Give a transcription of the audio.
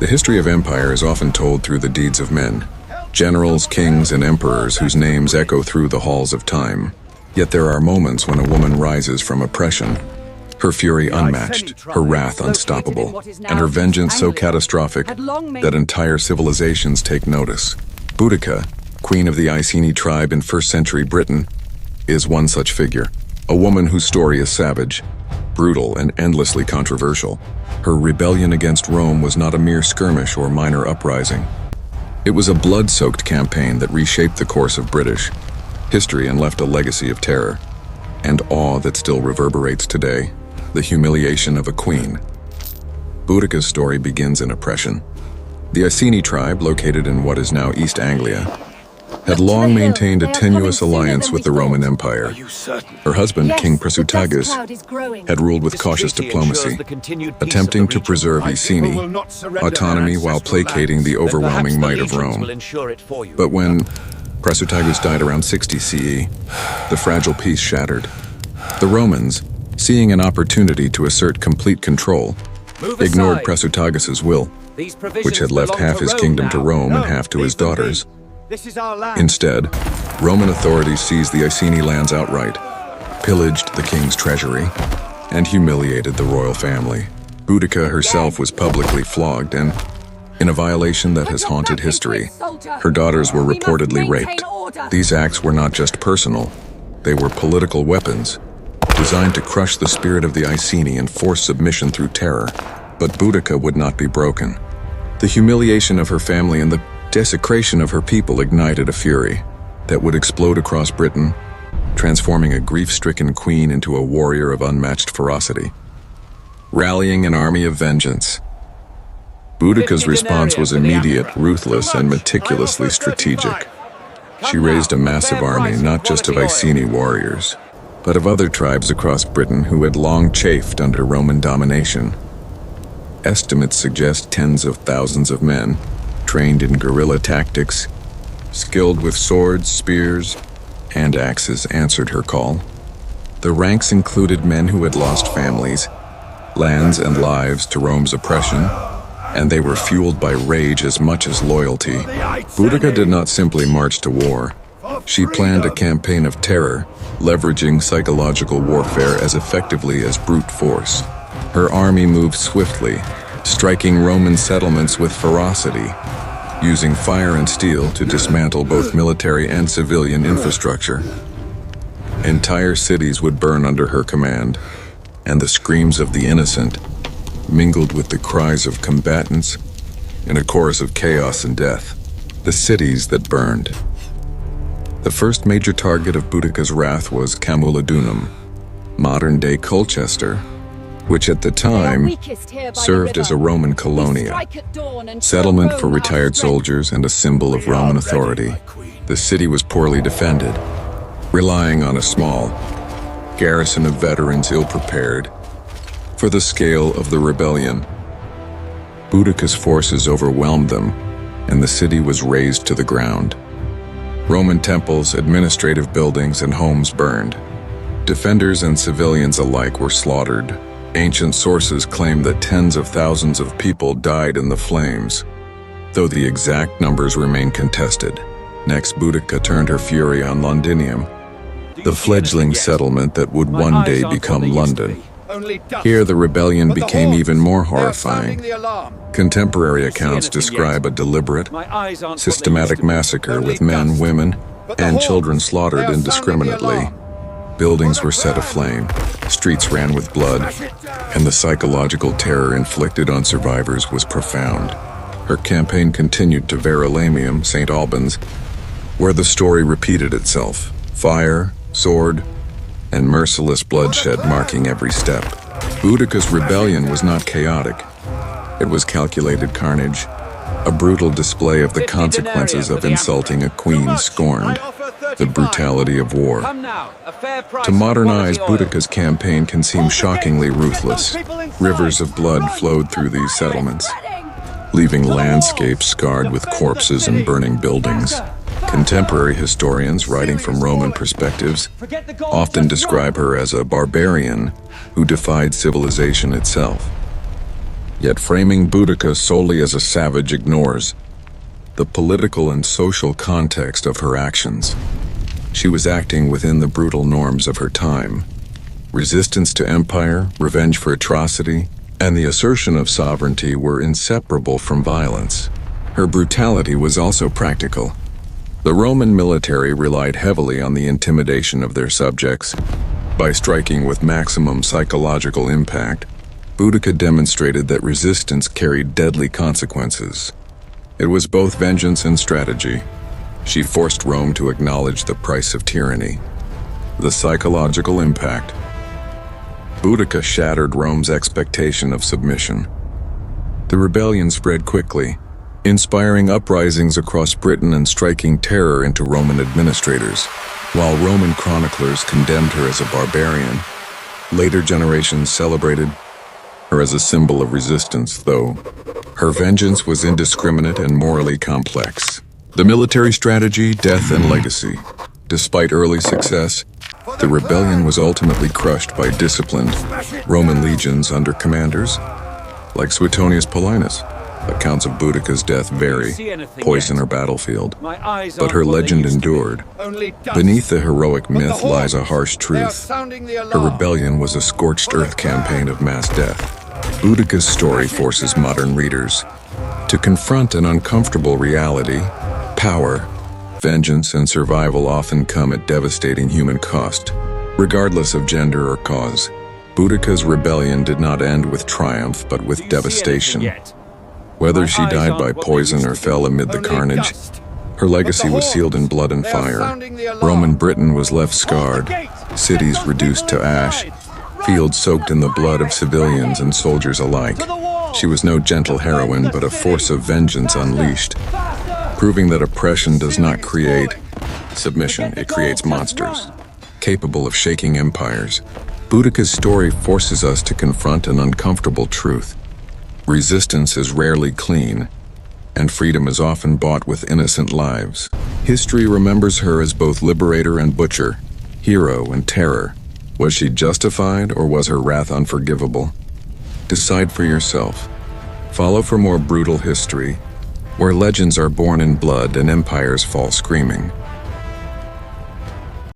The history of empire is often told through the deeds of men, generals, kings, and emperors whose names echo through the halls of time. Yet there are moments when a woman rises from oppression, her fury unmatched, her wrath unstoppable, and her vengeance so catastrophic that entire civilizations take notice. Boudica, queen of the Iceni tribe in 1st century Britain, is one such figure. A woman whose story is savage, brutal, and endlessly controversial. Her rebellion against Rome was not a mere skirmish or minor uprising. It was a blood-soaked campaign that reshaped the course of British history and left a legacy of terror and awe that still reverberates today. The humiliation of a queen. Boudica's story begins in oppression. The Iceni tribe, located in what is now East Anglia, had long maintained a tenuous alliance with the Roman Empire. Her husband, King Prasutagus, had ruled with cautious diplomacy, attempting to preserve Iceni autonomy while placating the overwhelming might of Rome. But when Prasutagus died around 60 CE, the fragile peace shattered. The Romans, seeing an opportunity to assert complete control, ignored Prasutagus's will, which had left half his kingdom to Rome and half to his daughters. Instead, Roman authorities seized the Iceni lands outright, pillaged the king's treasury, and humiliated the royal family. Boudica herself was publicly flogged, and in a violation that has haunted history, her daughters were reportedly raped. These acts were not just personal, they were political weapons, designed to crush the spirit of the Iceni and force submission through terror. But Boudica would not be broken. The humiliation of her family and the desecration of her people ignited a fury that would explode across Britain, transforming a grief-stricken queen into a warrior of unmatched ferocity. Rallying an army of vengeance, Boudica's response was immediate, ruthless, and meticulously strategic. She raised a massive army, not just of Iceni warriors, but of other tribes across Britain who had long chafed under Roman domination. Estimates suggest tens of thousands of men, trained in guerrilla tactics, skilled with swords, spears, and axes, answered her call. The ranks included men who had lost families, lands, and lives to Rome's oppression, and they were fueled by rage as much as loyalty. Boudica did not simply march to war. She planned a campaign of terror, leveraging psychological warfare as effectively as brute force. Her army moved swiftly, striking Roman settlements with ferocity, using fire and steel to dismantle both military and civilian infrastructure. Entire cities would burn under her command, and the screams of the innocent mingled with the cries of combatants in a chorus of chaos and death. The cities that burned. The first major target of Boudica's wrath was Camulodunum, modern-day Colchester, which at the time served as a Roman colonia, settlement for retired soldiers and a symbol of Roman authority. The city was poorly defended, relying on a small garrison of veterans ill-prepared for the scale of the rebellion. Boudica's forces overwhelmed them, and the city was razed to the ground. Roman temples, administrative buildings, and homes burned. Defenders and civilians alike were slaughtered. Ancient sources claim that tens of thousands of people died in the flames, though the exact numbers remain contested. Next, Boudica turned her fury on Londinium, the fledgling settlement that would one day become London. Here, the rebellion became even more horrifying. Contemporary accounts describe a deliberate, systematic massacre with men, women, and children slaughtered indiscriminately. Buildings were set aflame, streets ran with blood, and the psychological terror inflicted on survivors was profound. Her campaign continued to Verulamium, St. Albans, where the story repeated itself. Fire, sword, and merciless bloodshed marking every step. Boudica's rebellion was not chaotic. It was calculated carnage, a brutal display of the consequences of insulting a queen scorned, the brutality of war. To modern eyes, Boudica's campaign can seem shockingly ruthless. Rivers of blood flowed through these settlements, leaving landscapes scarred with corpses and burning buildings. Contemporary historians, writing from Roman perspectives, often describe her as a barbarian who defied civilization itself. Yet framing Boudica solely as a savage ignores the political and social context of her actions. She was acting within the brutal norms of her time. Resistance to empire, revenge for atrocity, and the assertion of sovereignty were inseparable from violence. Her brutality was also practical. The Roman military relied heavily on the intimidation of their subjects. By striking with maximum psychological impact, Boudica demonstrated that resistance carried deadly consequences. It was both vengeance and strategy. She forced Rome to acknowledge the price of tyranny. The psychological impact. Boudica shattered Rome's expectation of submission. The rebellion spread quickly, inspiring uprisings across Britain and striking terror into Roman administrators. While Roman chroniclers condemned her as a barbarian, later generations celebrated her as a symbol of resistance, though her vengeance was indiscriminate and morally complex. The military strategy, death, and legacy. Despite early success, the rebellion was ultimately crushed by disciplined Roman legions under commanders like Suetonius Paulinus. Accounts of Boudica's death vary, poison or battlefield, but her legend endured. Beneath the heroic myth lies a harsh truth. Her rebellion was a scorched earth campaign of mass death. Boudica's story forces modern readers to confront an uncomfortable reality. Power, vengeance, and survival often come at devastating human cost. Regardless of gender or cause, Boudica's rebellion did not end with triumph but with devastation. Whether she died by poison or fell amid the carnage, her legacy was sealed in blood and fire. Roman Britain was left scarred, cities reduced to ash, fields soaked in the blood of civilians and soldiers alike. She was no gentle heroine but a force of vengeance unleashed, proving that oppression does not create submission, it creates monsters, capable of shaking empires. Boudica's story forces us to confront an uncomfortable truth. Resistance is rarely clean, and freedom is often bought with innocent lives. History remembers her as both liberator and butcher, hero and terror. Was she justified, or was her wrath unforgivable? Decide for yourself. Follow for more brutal history, where legends are born in blood and empires fall screaming.